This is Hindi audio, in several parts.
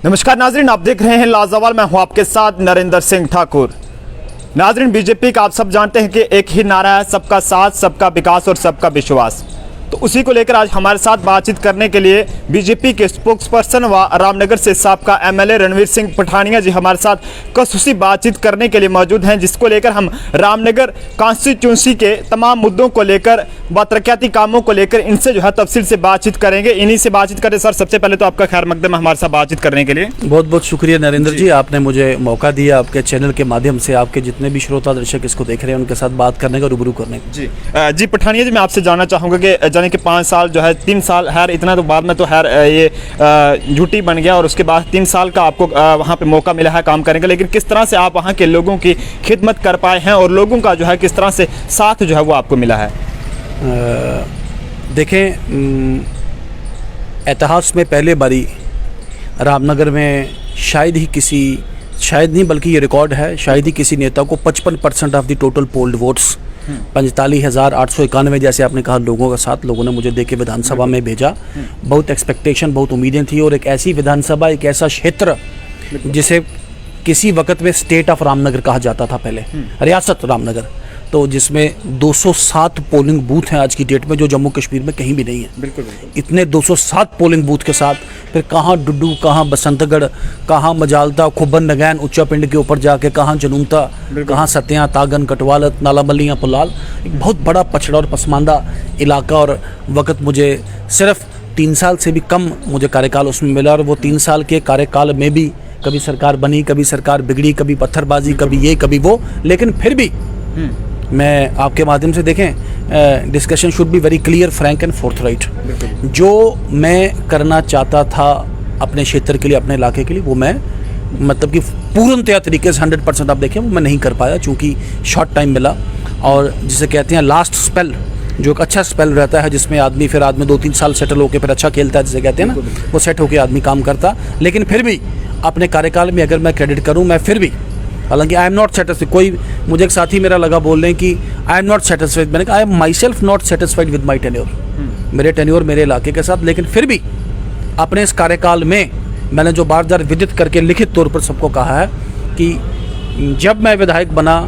नमस्कार नाजरीन, आप देख रहे हैं लाजवाल। मैं हूं आपके साथ नरेंद्र सिंह ठाकुर। नाजरीन, बीजेपी का आप सब जानते हैं कि एक ही नारा है, सबका साथ, सबका विकास और सबका विश्वास। तो उसी को लेकर आज हमारे साथ बातचीत करने के लिए बीजेपी के स्पोक्सपर्सन व रामनगर से साबका एमएलए रणवीर सिंह पठानिया जी हमारे साथ खसूसी बातचीत करने के लिए मौजूद हैं, जिसको लेकर हम रामनगर कॉन्स्टिट्यूंसी के तमाम मुद्दों को लेकर व तरक्याती कामों को लेकर इनसे जो है तफसील से बातचीत करेंगे। इन्हीं से बातचीत करें। सर, सबसे पहले तो आपका खैर मकदम हमारे साथ बातचीत करने के लिए। बहुत बहुत शुक्रिया नरेंद्र जी, आपने मुझे मौका दिया आपके चैनल के माध्यम से आपके जितने भी श्रोता दर्शक इसको देख रहे हैं उनके साथ बात करने का, रूबरू करने का। जी पठानिया जी, मैं आपसे जानना चाहूँगा कि जाने के 5 साल जो है 3 साल खैर इतना तो बाद में तो खैर ये यूटी बन गया और उसके बाद 3 साल का आपको वहाँ पे मौका मिला है काम करने का, लेकिन किस तरह से आप वहाँ के लोगों की खिदमत कर पाए हैं और लोगों का जो है किस तरह से साथ जो है वो आपको मिला है? देखें, इतिहास में पहले बारी रामनगर में शायद नहीं बल्कि ये रिकॉर्ड है, शायद ही किसी नेता को 55% of the total polled votes 45,891 जैसे आपने कहा लोगों का साथ लोगों ने मुझे देके विधानसभा में भेजा। बहुत एक्सपेक्टेशन, बहुत उम्मीदें थी और एक ऐसी विधानसभा, एक ऐसा क्षेत्र जिसे किसी वक्त में स्टेट ऑफ रामनगर कहा जाता था, पहले रियासत रामनगर, तो जिसमें 207 पोलिंग बूथ हैं आज की डेट में, जो जम्मू कश्मीर में कहीं भी नहीं है। बिल्कुल। इतने 207 पोलिंग बूथ के साथ फिर कहाँ डुड्डू, कहाँ बसंतगढ़, कहाँ मजालता, खुबन नगैन, उच्चा पिंड के ऊपर जाके कहाँ जनूनता, कहाँ सत्या, तागन, कटवालत, नालामलियाँ, पुलाल, एक बहुत बड़ा पछड़ा और पसमानदा इलाका। और वक्त मुझे सिर्फ 3 साल से भी कम मुझे कार्यकाल उसमें मिला और वो 3 साल के कार्यकाल में भी कभी सरकार बनी, कभी सरकार बिगड़ी, कभी पत्थरबाजी, कभी ये कभी वो, लेकिन फिर भी मैं आपके माध्यम से देखें, discussion should be very clear, frank and forthright. जो मैं करना चाहता था अपने क्षेत्र के लिए, अपने इलाके के लिए, वो मैं मतलब कि पूर्णतया तरीके से 100% आप देखें वो मैं नहीं कर पाया, चूँकि शॉर्ट टाइम मिला। और जिसे कहते हैं लास्ट स्पेल, जो एक अच्छा स्पेल रहता है जिसमें आदमी 2-3 साल सेटल होकर फिर अच्छा खेलता है, जिसे कहते हैं ना, वो सेट होकर आदमी काम करता। लेकिन फिर भी अपने कार्यकाल में अगर मैं क्रेडिट करूँ, मैं फिर भी, हालांकि आई एम नॉट सेटिस्फाइड, कोई मुझे एक साथी मेरा लगा बोलने कि आई एम नॉट सेटिस्फाइड, मैंने कहा I am my self not satisfied with my tenure, मेरे टेन्योर मेरे इलाके के साथ। लेकिन फिर भी अपने इस कार्यकाल में मैंने जो बार विदित करके लिखित तौर पर सबको कहा है कि जब मैं विधायक बना,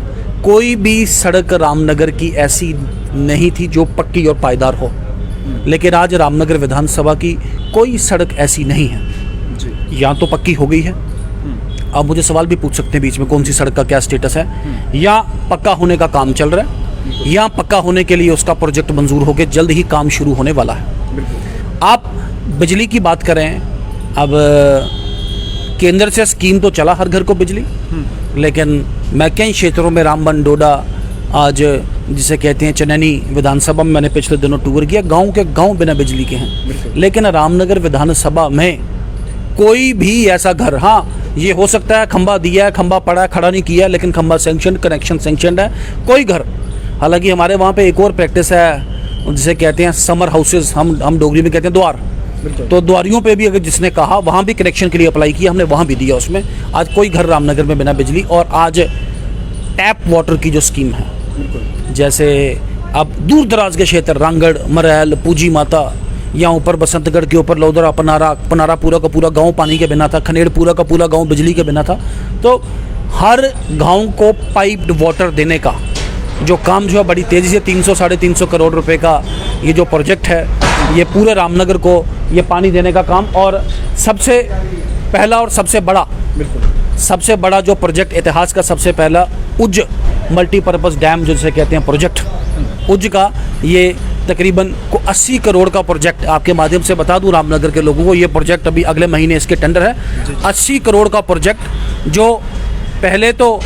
कोई भी सड़क रामनगर की ऐसी नहीं थी जो पक्की और पायदार हो, लेकिन आज रामनगर विधानसभा की कोई सड़क ऐसी नहीं है, या तो पक्की हो गई है, आप मुझे सवाल भी पूछ सकते हैं बीच में कौन सी सड़क का क्या स्टेटस है, या पक्का होने का काम चल रहा है, या पक्का होने के लिए उसका प्रोजेक्ट मंजूर होकर जल्द ही काम शुरू होने वाला है। आप बिजली की बात करें, अब केंद्र से स्कीम तो चला हर घर को बिजली, लेकिन मैं कई क्षेत्रों में रामबन, डोडा, आज जिसे कहते हैं चनैनी विधानसभा में मैंने पिछले दिनों टूर किया, गाँव के गाँव बिना बिजली के हैं। लेकिन रामनगर विधानसभा में कोई भी ऐसा घर, हाँ ये हो सकता है खंबा दिया है, खंबा पड़ा है, खड़ा नहीं किया, लेकिन खंबा सैंक्शन, कनेक्शन सैंक्शन है, कोई घर। हालांकि हमारे वहाँ पे एक और प्रैक्टिस है जिसे कहते हैं समर हाउसेज, हम डोगरी में कहते हैं द्वार, तो द्वारियों पे भी अगर जिसने कहा वहाँ भी कनेक्शन के लिए अप्लाई किया, हमने वहाँ भी दिया। उसमें आज कोई घर रामनगर में बिना बिजली। और आज टैप वाटर की जो स्कीम है, जैसे अब दूर दराज के क्षेत्र, रांगड़, मरैल, पूजी माता, या ऊपर बसंतगढ़ के ऊपर लौदरा, पनारा पूरा का पूरा गांव पानी के बिना था, खनेड़ पूरा का पूरा गांव बिजली के बिना था। तो हर गांव को पाइप्ड वाटर देने का जो काम जो है बड़ी तेज़ी से 300-350 करोड़ रुपए का ये जो प्रोजेक्ट है, ये पूरे रामनगर को ये पानी देने का काम। और सबसे पहला और सबसे बड़ा जो प्रोजेक्ट, इतिहास का सबसे पहला उज्ज मल्टीपर्पज़ डैम जिसे कहते हैं प्रोजेक्ट, उज्ज का ये तकरीबन 80 करोड़ का प्रोजेक्ट, आपके माध्यम से बता दूं रामनगर के लोगों को, ये प्रोजेक्ट अभी अगले महीने इसके टेंडर है। 80 करोड़ का प्रोजेक्ट जो पहले तो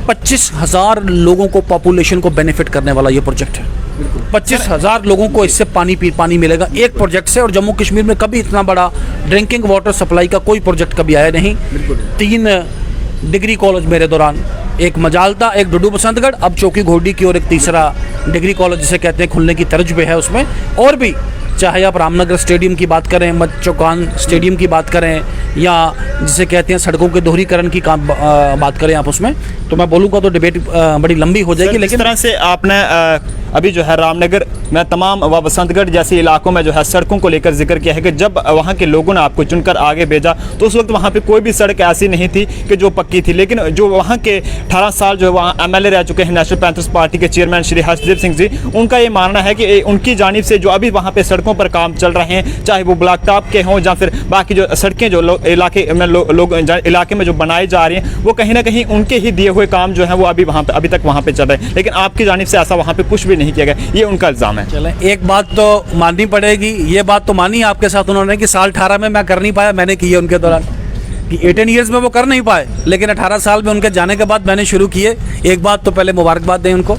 25,000 लोगों को, पॉपुलेशन को बेनिफिट करने वाला ये प्रोजेक्ट है। 25,000 लोगों को इससे पानी मिलेगा एक प्रोजेक्ट से। और जम्मू कश्मीर में कभी इतना बड़ा ड्रिंकिंग वाटर सप्लाई का कोई प्रोजेक्ट कभी आया नहीं। 3 डिग्री कॉलेज मेरे दौरान, एक मजालता, एक डुडू बसंतगढ़, अब चौकी घोड़ी की, और एक तीसरा डिग्री कॉलेज जिसे कहते हैं खुलने की तर्ज पे है उसमें। और भी चाहे आप रामनगर स्टेडियम की बात करें, मत चौकान स्टेडियम की बात करें, या जिसे कहते हैं सड़कों के दोहरीकरण की काम बात करें आप उसमें, तो मैं बोलूँगा तो डिबेट बड़ी लंबी हो जाएगी। लेकिन इस तरह से आपने अभी जो है रामनगर में तमाम व बसंतगढ़ जैसे इलाकों में जो है सड़कों को लेकर जिक्र किया है कि जब वहाँ के लोगों ने आपको चुनकर आगे भेजा तो उस वक्त वहाँ पे कोई भी सड़क ऐसी नहीं थी कि जो पक्की थी, लेकिन जो वहाँ के 18 साल जो वहाँ MLA रह चुके हैं नेशनल पैंथर्स पार्टी के चेयरमैन श्री हर्षदीप सिंह जी, उनका ये मानना है कि उनकी जानिब से जो अभी वहाँ पे सड़कों पर काम चल रहे हैं, चाहे वो ब्लॉक टॉप के हों या फिर बाकी जो सड़कें जो इलाके में जो बनाई जा रही हैं, वो कहीं ना कहीं उनके ही दिए हुए काम जो है वो अभी तक वहाँ पे चल रहे हैं, लेकिन आपकी जानिब से ऐसा वहाँ पे कुछ भी नहीं किया गया, ये उनका इल्ज़ाम है। चलें, एक बात तो माननी पड़ेगी, ये बात तो मानी आपके साथ उन्होंने कि साल 18 में मैं कर नहीं पाया, मैंने की है उनके दौरान, कि 18 ईयर्स में वो कर नहीं पाए, लेकिन 18 साल में उनके जाने के बाद मैंने शुरू किए। एक बात तो पहले मुबारकबाद दें उनको।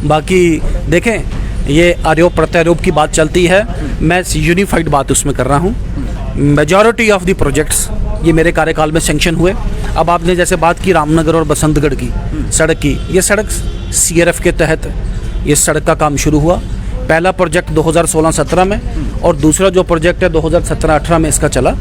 बाकी देखें, ये आरोप प्रत्यारोप की बात चलती है, मैं यूनिफाइड बात उसमें कर रहा हूँ। मेजॉरिटी ऑफ द प्रोजेक्ट्स ये मेरे कार्यकाल में सेंक्शन हुए। अब आपने जैसे बात की रामनगर और बसंतगढ़ की सड़क की, ये सड़क CRF के तहत ये सड़क का काम शुरू हुआ। पहला प्रोजेक्ट 2016-17 में और दूसरा जो प्रोजेक्ट है 2017-18 में इसका चला।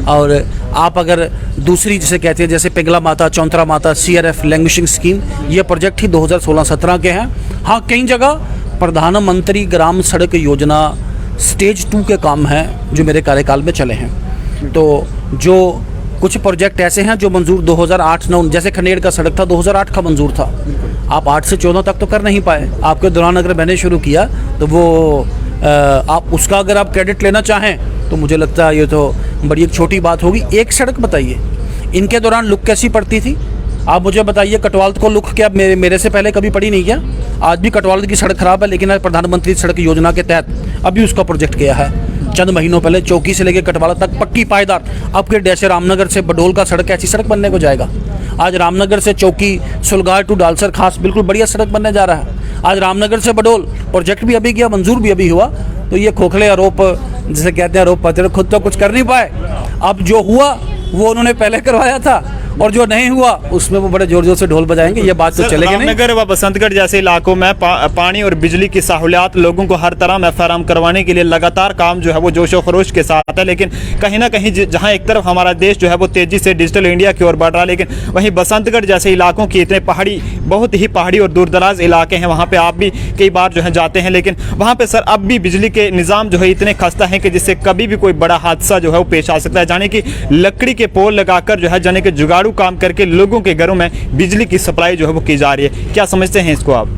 और आप अगर दूसरी जिसे कहते हैं जैसे पिंगला माता, चौंतरा माता, CRF लैंग्वेजिंग स्कीम, ये प्रोजेक्ट ही 2016-17 के हैं। हाँ, कई जगह प्रधानमंत्री ग्राम सड़क योजना स्टेज 2 के काम हैं जो मेरे कार्यकाल में चले हैं। तो जो कुछ प्रोजेक्ट ऐसे हैं जो मंजूर 2008-9, जैसे खनेड़ का सड़क था 2008 का मंजूर था, आप 8 से 14 तक तो कर नहीं पाए। आपके दौरान अगर मैंने शुरू किया तो वो आप उसका अगर आप क्रेडिट लेना चाहें तो मुझे लगता है ये तो बड़ी एक छोटी बात होगी। एक सड़क बताइए, इनके दौरान लुक कैसी पड़ती थी आप मुझे बताइए। कटवाल को लुक क्या मेरे से पहले कभी पड़ी नहीं क्या? आज भी कटवाल की सड़क खराब है, लेकिन आज प्रधानमंत्री सड़क योजना के तहत अभी उसका प्रोजेक्ट किया है। चंद महीनों पहले चौकी से लेकर कटवाला तक पक्की पायदार। अब के जैसे रामनगर से बडोल का सड़क ऐसी सड़क बनने को जाएगा। आज रामनगर से चौकी सुलगार टू डालसर खास बिल्कुल बढ़िया सड़क बनने जा रहा है। आज रामनगर से बडोल प्रोजेक्ट भी अभी किया, मंजूर भी अभी हुआ। तो ये खोखले आरोप जिसे कहते हैं आरोप पत्र, खुद तो कुछ कर नहीं पाए। अब जो हुआ वो उन्होंने पहले करवाया था और जो नहीं हुआ उसमें वो बड़े जोर जोर से ढोल बजाएंगे, ये बात तो चलेगी नहीं। रामनगर व बसंतगढ़ जैसे इलाकों में पानी और बिजली की सहूलियात लोगों को हर तरह में फराहम करवाने के लिए लगातार काम जो है वो जोशो खरोश के साथ है, लेकिन कहीं ना कहीं जहां एक तरफ हमारा देश जो है वो तेजी से डिजिटल इंडिया की ओर बढ़ रहा है, लेकिन वहीं बसंतगढ़ जैसे इलाकों की इतने बहुत ही पहाड़ी और दूर दराज इलाके हैं, वहाँ पे आप भी कई बार जो है जाते हैं, लेकिन वहाँ पे सर अब भी बिजली के निज़ाम जो है इतने खस्ता हैं कि जिससे कभी भी कोई बड़ा हादसा जो है वो पेश आ सकता है। जाने कि लकड़ी के पोल लगाकर जो है जाने कि जुगाड़ू काम करके लोगों के घरों में बिजली की सप्लाई जो है वो की जा रही है। क्या समझते हैं इसको आप?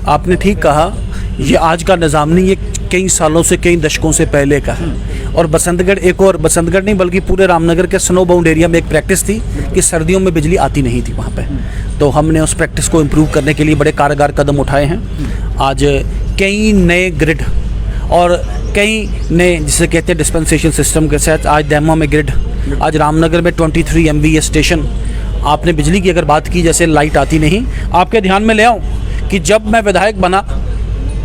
आपने ठीक कहा, ये आज का निज़ाम नहीं, ये कई सालों से, कई दशकों से पहले का है। और बसंतगढ़ एक और बसंतगढ़ नहीं बल्कि पूरे रामनगर के स्नो बाउंड एरिया में एक प्रैक्टिस थी कि सर्दियों में बिजली आती नहीं थी वहाँ पे। तो हमने उस प्रैक्टिस को इम्प्रूव करने के लिए बड़े कारगर कदम उठाए हैं। आज कई नए ग्रिड और कई नए जिसे कहते हैं डिस्पेंसेशन सिस्टम के साथ आज दैमा में ग्रिड, आज रामनगर में 23 MVA स्टेशन। आपने बिजली की अगर बात की, जैसे लाइट आती नहीं, आपके ध्यान में ले आऊँ कि जब मैं विधायक बना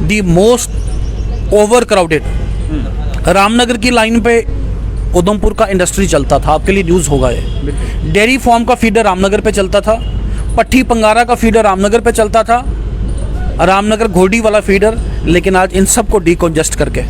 the most over crowded Ramnagar की लाइन पे उधमपुर का इंडस्ट्री चलता था। आपके लिए न्यूज़ होगा ये। डेयरी फार्म का फीडर रामनगर पे चलता था, पट्टी पंगारा का फीडर रामनगर पे चलता था, रामनगर घोड़ी वाला फीडर। लेकिन आज इन सब को डीकॉन्जेस्ट करके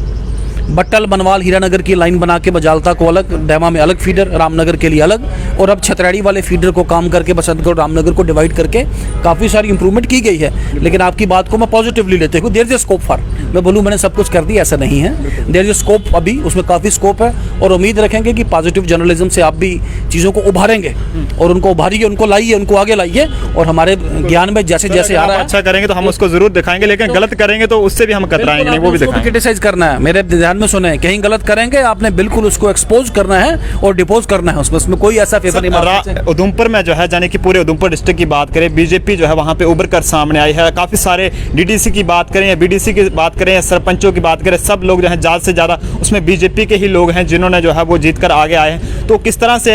बट्टल बनवाल हीरानगर की लाइन बना के बजालता को अलग, डैमा में अलग फीडर, रामनगर के लिए अलग, और अब छतराड़ी वाले फीडर को काम करके बसंतगढ़ रामनगर को डिवाइड करके काफ़ी सारी इंप्रूवमेंट की गई है। लेकिन आपकी बात को मैं पॉजिटिवली लेते हुए, देयर इज स्कोप फॉर, मैं बोलूँ मैंने सब कुछ कर दिया, ऐसा नहीं है। देयर इज स्कोप, अभी उसमें काफ़ी स्कोप है और उम्मीद रखेंगे कि पॉजिटिव जर्नलिज्म से आप भी चीज़ों को उभारेंगे और उनको उभारिए, उनको लाइए, उनको आगे लाइए। और हमारे ज्ञान में जैसे जैसे आ रहा है, अच्छा करेंगे तो हम उसको जरूर दिखाएंगे, लेकिन गलत करेंगे तो उससे भी हम कतराएंगे नहीं, वो भी दिखाएंगे। क्रिटिसाइज करना है, मेरे ध्यान में सुने, कहीं गलत करेंगे आपने बिल्कुल उसको एक्सपोज करना है और डिपोज करना है उसमें कोई ऐसा फेवर नहीं। उधमपुर में जो है यानी कि पूरे उधमपुर डिस्ट्रिक्ट की बात करें, बीजेपी जो है वहाँ पे उभर कर सामने आई है। काफ़ी सारे डीडीसी की बात करें या बीडीसी की बात करें या सरपंचों की बात करें, सब लोग जो है ज़्यादा से ज़्यादा उसमें बीजेपी के ही लोग हैं जिन्होंने जो है वो जीत कर आगे आए हैं। तो किस तरह से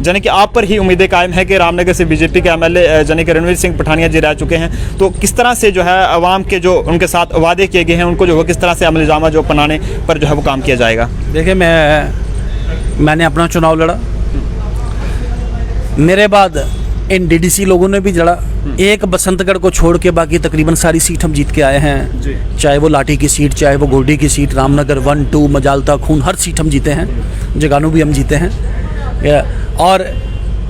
यानी कि आप पर ही उम्मीदें कायम है कि रामनगर से बीजेपी के MLA यानी कि रणवीर सिंह पठानिया जी रह चुके हैं, तो किस तरह से जो है आवाम के जो उनके साथ वादे किए गए हैं उनको जो है किस तरह से अमल जामा जो अपनाने पर जो है वो काम किया जाएगा? देखिए, मैंने अपना चुनाव लड़ा, मेरे बाद इन डीडीसी लोगों ने भी लड़ा। एक बसंतगढ़ को छोड़ के बाकी तकरीबन सारी सीट हम जीत के आए हैं, चाहे वो लाठी की सीट, चाहे वो गोल्डी की सीट, रामनगर 1, 2, मजालता, खून, हर सीट हम जीते हैं, जगानू भी हम जीते हैं। और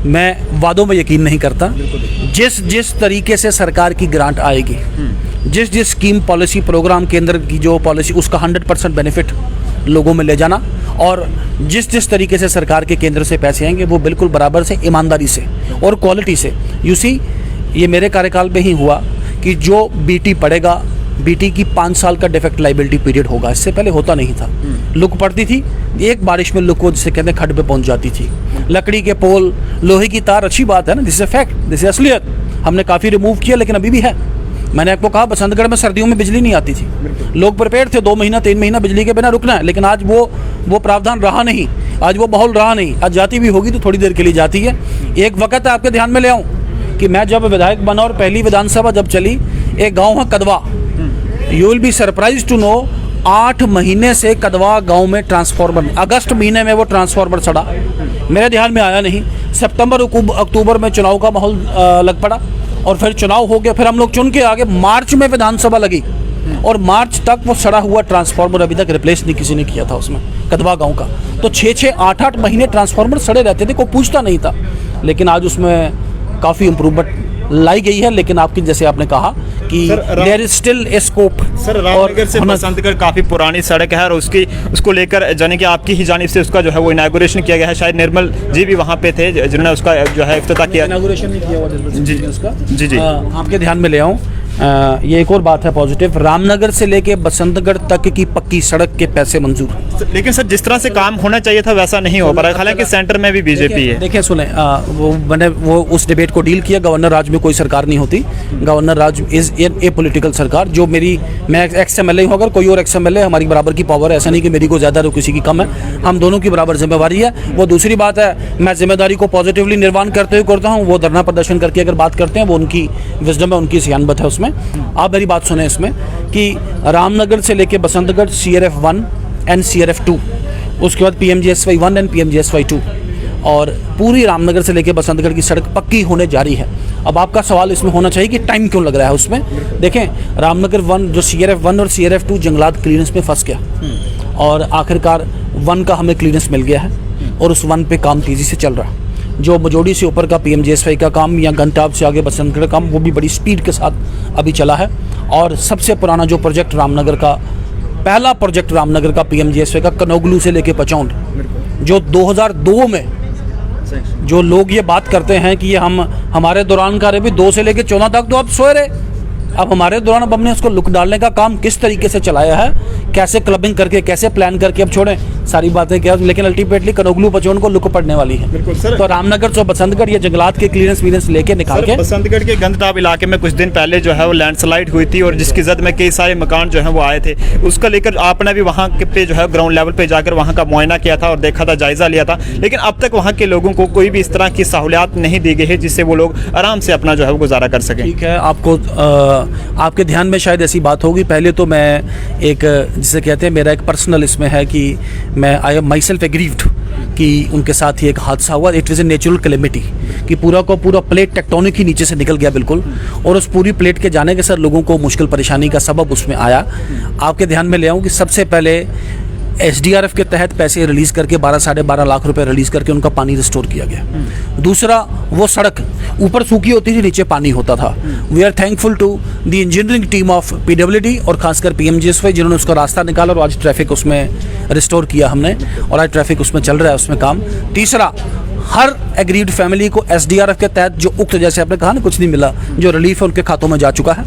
मैं वादों में यकीन नहीं करता। जिस तरीके से सरकार की ग्रांट आएगी, जिस स्कीम पॉलिसी प्रोग्राम केंद्र की जो पॉलिसी, उसका 100% बेनिफिट लोगों में ले जाना, और जिस तरीके से सरकार के केंद्र से पैसे आएंगे वो बिल्कुल बराबर से, ईमानदारी से और क्वालिटी से। यू सी, ये मेरे कार्यकाल में ही हुआ कि जो बीटी पड़ेगा, बीटी की 5 साल का डिफेक्ट लाइबिलिटी पीरियड होगा। इससे पहले होता नहीं था। लुक पड़ती थी, एक बारिश में लुक को जिसे कहते हैं खड्ड पे पहुंच जाती थी। लकड़ी के पोल, लोहे की तार, अच्छी बात है ना, this is fact, this is असलियत। हमने काफ़ी रिमूव किया लेकिन अभी भी है। मैंने आपको कहा बसंतगढ़ में सर्दियों में बिजली नहीं आती थी, लोग प्रिपेयर थे 2 महीना 3 महीना बिजली के बिना रुकना है, लेकिन आज वो प्रावधान रहा नहीं, आज वो माहौल रहा नहीं। आज जाती भी होगी तो थोड़ी देर के लिए जाती है। एक वक्त आपके ध्यान में ले आऊँ कि मैं जब विधायक बना और पहली विधानसभा जब चली, एक गाँव है Kadwa, you will be surprise to know, 8 महीने से कदवा गांव में ट्रांसफार्मर, अगस्त महीने में वो ट्रांसफार्मर सड़ा, मेरे ध्यान में आया नहीं। सितंबर अक्टूबर में चुनाव का माहौल लग पड़ा और फिर चुनाव हो गया, फिर हम लोग चुन के आगे, मार्च में विधानसभा लगी और मार्च तक वो सड़ा हुआ ट्रांसफार्मर अभी तक रिप्लेस नहीं किसी ने किया था उसमें, कदवा गाँव का। तो 6-6, 8-8 महीने ट्रांसफार्मर सड़े रहते थे, कोई पूछता नहीं था। लेकिन आज उसमें काफ़ी इम्प्रूवमेंट लाई गई है। लेकिन आपकी, जैसे आपने कहा कि there is still a scope. Sir, Ramnagar से बसंतगढ़ काफ़ी पुरानी सड़क है और उसको लेकर जाने कि आपकी ही जानिब से उसका जो है वो इनागुरेशन किया गया है। शायद निर्मल जी भी वहाँ पे थे जिन्होंने उसका जो है इफ्तिताह किया। इनागुरेशन नहीं किया हुआ जी उसका। जी। आपके ध्यान में ले आऊँ, ये एक और बात है पॉजिटिव, रामनगर से लेके बसंतगढ़ तक की पक्की सड़क के पैसे मंजूर। लेकिन सर, जिस तरह से काम होना चाहिए था वैसा नहीं हो पा रहा, हालांकि सेंटर में भी बीजेपी है। देखिए सुने, मैंने वो उस डिबेट को डील किया। गवर्नर राज में कोई सरकार नहीं होती, governor Raj is a political सरकार। जो मैं एक्स एमएलए हूँ, अगर कोई और एक्स एमएलए, हमारी बराबर की पावर है। ऐसा नहीं कि मेरी को ज़्यादा और किसी की कम है, हम दोनों की बराबर जिम्मेवारी है। वो दूसरी बात है, मैं जिम्मेदारी को पॉजिटिवली निर्वाह करते हुए करता हूँ। वो धरना प्रदर्शन करके अगर बात करते हैं, वो उनकी विजडम है, उनकी सियानबत है उसमें। आप मेरी बात सुने इसमें कि रामनगर से लेके बसंतगढ़ CRF 1 एंड CRF 2, उसके बाद PMGSY 1 एंड PMGSY 2, और पूरी रामनगर से लेके बसंतगढ़ की सड़क पक्की होने जा रही है। अब आपका सवाल इसमें होना चाहिए कि टाइम क्यों लग रहा है उसमें। देखें, रामनगर 1 जो CRF 1 और CRF 2 जंगलात क्लीयरेंस में फंस गया और आखिरकार 1 का हमें क्लीयरेंस मिल गया है और उस 1 पे काम तेज़ी से चल रहा है। जो मजोड़ी से ऊपर का PMGSY का काम या घंटाब से आगे बसंतगढ़ काम, वो भी बड़ी स्पीड के साथ अभी चला है। और सबसे पुराना जो प्रोजेक्ट रामनगर का, पहला प्रोजेक्ट रामनगर का PMGSY का, कनोगलू से लेके पचौंड, जो 2002 में, जो लोग ये बात करते हैं कि ये हमारे दौरान का, भी 2 से लेके 14 तक तो अब सोए रहे। अब हमारे दौरान अब हमने उसको लुक डालने का काम किस तरीके से चलाया है, कैसे क्लबिंग करके, कैसे प्लान करके, अब छोड़ें सारी बातें क्या, लेकिन अल्टीमेटली कनोगलू पचौन को लुक पड़ने वाली है। तो रामनगर से बसंतगढ़ ये जंगलात के क्लीयरेंस लेके निकाल के, बसंतगढ़ के गंदटाप इलाके में कुछ दिन पहले जो है वो लैंडस्लाइड हुई थी और जिसकी जद में कई सारे मकान जो है वो आए थे। उसका लेकर आपने भी वहाँ पे जो है ग्राउंड लेवल पे जाकर वहाँ का मुआयना किया था और देखा था, जायजा लिया था। लेकिन अब तक वहाँ के लोगों को कोई भी इस तरह की सहूलियात नहीं दी गई है जिससे वो लोग आराम से अपना जो है वो गुजारा कर सकें। ठीक है, आपके ध्यान में शायद ऐसी बात होगी। पहले तो मैं एक, जिसे कहते हैं, मेरा एक पर्सनल इसमें है कि मैं I am my self aggrieved कि उनके साथ ही एक हादसा हुआ। It is a natural calamity कि पूरा का पूरा प्लेट टेक्टोनिक ही नीचे से निकल गया बिल्कुल, और उस पूरी प्लेट के जाने के साथ लोगों को मुश्किल परेशानी का सबब उसमें आया। आपके ध्यान में ले आऊँ कि सबसे पहले SDRF के तहत पैसे रिलीज़ करके 12-12.5 लाख रुपए रिलीज़ करके उनका पानी रिस्टोर किया गया। दूसरा, वो सड़क ऊपर सूखी होती थी, नीचे पानी होता था। We are thankful to the engineering team of PWD और खासकर PMGSY जिन्होंने उसका रास्ता निकाला और आज ट्रैफिक उसमें रिस्टोर किया हमने, और आज ट्रैफिक उसमें चल रहा है उसमें काम। तीसरा, हर एग्रीड फैमिली को SDRF के तहत जो उक्त, जैसे आपने कहा ना, कुछ नहीं मिला, जो रिलीफ है उनके खातों में जा चुका है।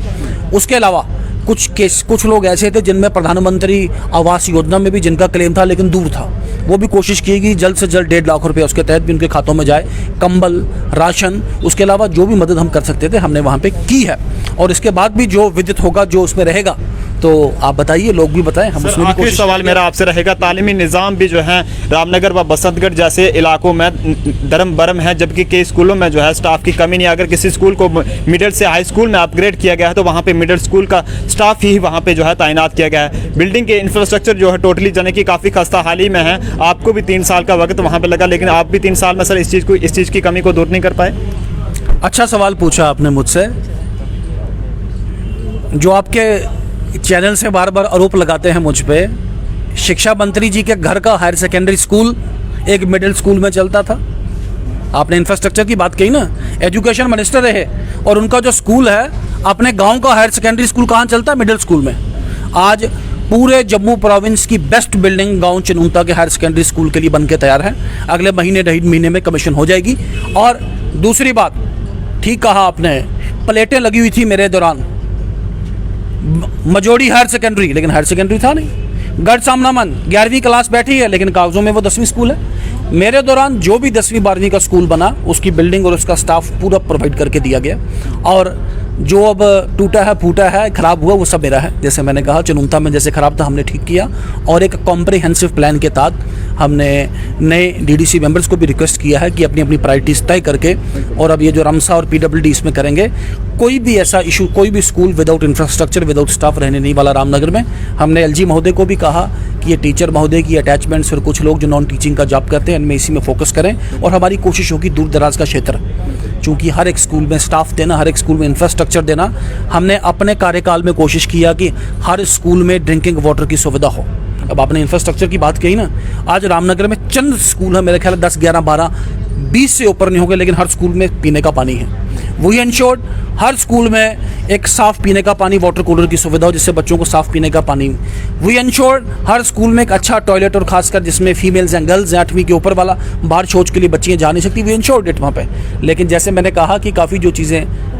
उसके अलावा कुछ लोग ऐसे थे जिनमें प्रधानमंत्री आवास योजना में भी जिनका क्लेम था लेकिन दूर था, वो भी कोशिश की गई जल्द से जल्द 1.5 लाख रुपए उसके तहत भी उनके खातों में जाए, कंबल, राशन, उसके अलावा जो भी मदद हम कर सकते थे हमने वहाँ पे की है। और इसके बाद भी जो विदित होगा, जो उसमें रहेगा, तो आप बताइए, लोग भी बताएं, हम उसमें भी आखिरी सवाल मेरा आपसे रहेगा, तालीमी निज़ाम भी जो है रामनगर व बसंतगढ़ जैसे इलाकों में दरम बरम है, जबकि कई स्कूलों में जो है स्टाफ की कमी नहीं। अगर किसी स्कूल को मिडिल से हाई स्कूल में अपग्रेड किया गया है तो वहाँ पे मिडिल स्कूल का स्टाफ ही वहाँ पे जो है तैनात किया गया है। बिल्डिंग के इंफ्रास्ट्रक्चर जो है टोटली जाने की काफ़ी खस्ता हाली में है। आपको भी 3 साल का वक्त वहाँ पर लगा, लेकिन आप भी 3 साल में सर इस चीज़ की कमी को दूर नहीं कर पाए। अच्छा सवाल पूछा आपने मुझसे। जो आपके चैनल से बार बार आरोप लगाते हैं मुझ पे, शिक्षा मंत्री जी के घर का हायर सेकेंडरी स्कूल एक मिडिल स्कूल में चलता था, आपने इंफ्रास्ट्रक्चर की बात कही ना, एजुकेशन मिनिस्टर रहे और उनका जो स्कूल है, अपने गांव का हायर सेकेंडरी स्कूल कहाँ चलता है? मिडिल स्कूल में। आज पूरे जम्मू प्रोविंस की बेस्ट बिल्डिंग गांव चनुंता के हायर सेकेंडरी स्कूल के लिए बन के तैयार है। अगले महीने 1.5 महीने में कमीशन हो जाएगी। और दूसरी बात, ठीक कहा आपने, प्लेटें लगी हुई थी मेरे दौरान, मजोड़ी हायर सेकेंडरी, लेकिन हायर सेकेंडरी था नहीं। गढ़ सामनामन 11वीं क्लास बैठी है, लेकिन कागजों में वो 10वीं स्कूल है। मेरे दौरान जो भी 10वीं 12वीं का स्कूल बना, उसकी बिल्डिंग और उसका स्टाफ पूरा प्रोवाइड करके दिया गया। और जो अब टूटा है, फूटा है, खराब हुआ, वो सब मेरा है। जैसे मैंने कहा, चनुंता में जैसे खराब था हमने ठीक किया, और एक कॉम्प्रिहेंसिव प्लान के तहत हमने नए डीडीसी मेंबर्स को भी रिक्वेस्ट किया है कि अपनी अपनी प्रायोरिटीज तय करके, और अब ये जो रमसा और पीडब्ल्यूडी इसमें करेंगे। कोई भी ऐसा इशू, कोई भी school without infrastructure, without staff रहने नहीं वाला रामनगर में। हमने एलजी महोदय को भी कहा कि ये टीचर महोदय की अटैचमेंट्स और कुछ लोग जो नॉन टीचिंग का जॉब करते हैं, इनमें इसी में फोकस करें। और हमारी कोशिश होगी दूर दराज का क्षेत्र, चूँकि हर एक स्कूल में स्टाफ देना, हर एक स्कूल में इंफ्रास्ट्रक्चर देना। हमने अपने कार्यकाल में कोशिश किया कि हर स्कूल में ड्रिंकिंग वाटर की सुविधा हो। अब आपने इंफ्रास्ट्रक्चर की बात कही ना, आज रामनगर में चंद स्कूल है, मेरे ख्याल 10, 11, 12, 20 से ऊपर नहीं होंगे, लेकिन हर स्कूल में पीने का पानी है। वी एंश्योर्ड हर स्कूल में एक साफ पीने का पानी, वाटर कूलर की सुविधा हो, जिससे बच्चों को साफ पीने का पानी। वी एंश्योर्ड हर स्कूल में एक अच्छा टॉयलेट, और खासकर जिसमें फीमेल्स एंड गर्ल्स 8वीं के ऊपर वाला, बाहर शौच के लिए बच्चियाँ जा नहीं सकती। वी एंश्योर्ड इट वहाँ पे। लेकिन जैसे मैंने कहा कि काफ़ी जो चीज़ें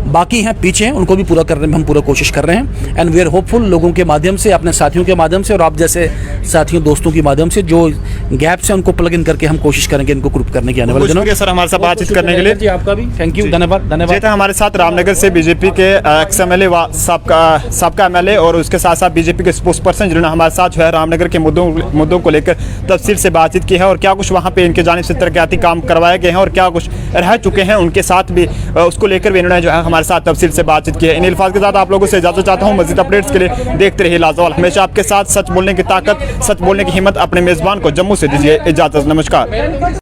बाकी हैं, पीछे हैं, उनको भी पूरा करने में हम पूरा कोशिश कर रहे हैं। एंड वी आर होपफुल, लोगों के माध्यम से, अपने साथियों के माध्यम से और आप जैसे साथियों दोस्तों की माध्यम से जो गैप्स हैं उनको प्लग इन करके हम कोशिश करेंगे इनको ग्रुप करने की आने वाले दिनों। सर हमारे साथ बातचीत करने के लिए जी, आपका भी थैंक यू, धन्यवाद। जी, हमारे साथ रामनगर से बीजेपी के एक्स एमएलए सबका एमएलए और उसके साथ साथ बीजेपी के स्पोक्स पर्सन जिन्होंने हमारे साथ जो है रामनगर के मुद्दों को लेकर तफसील से बातचीत की है, और क्या कुछ वहाँ पे इनके जानिब से तरक्याती काम करवाए गए हैं और क्या कुछ रह चुके हैं उनके साथ भी, उसको लेकर भी इन्होंने जो है हमारे साथ तफसील से बातचीत की है। इन अल्फाज के साथ आप लोगों से इजाजत चाहता हूँ। मज़ीद अपडेट्स के लिए देखते रहिए लाजवाल, हमेशा आपके साथ। सच बोलने की ताकत, सच बोलने की हिम्मत। अपने मेज़बान को जम्मू से दीजिए इजाजत। नमस्कार।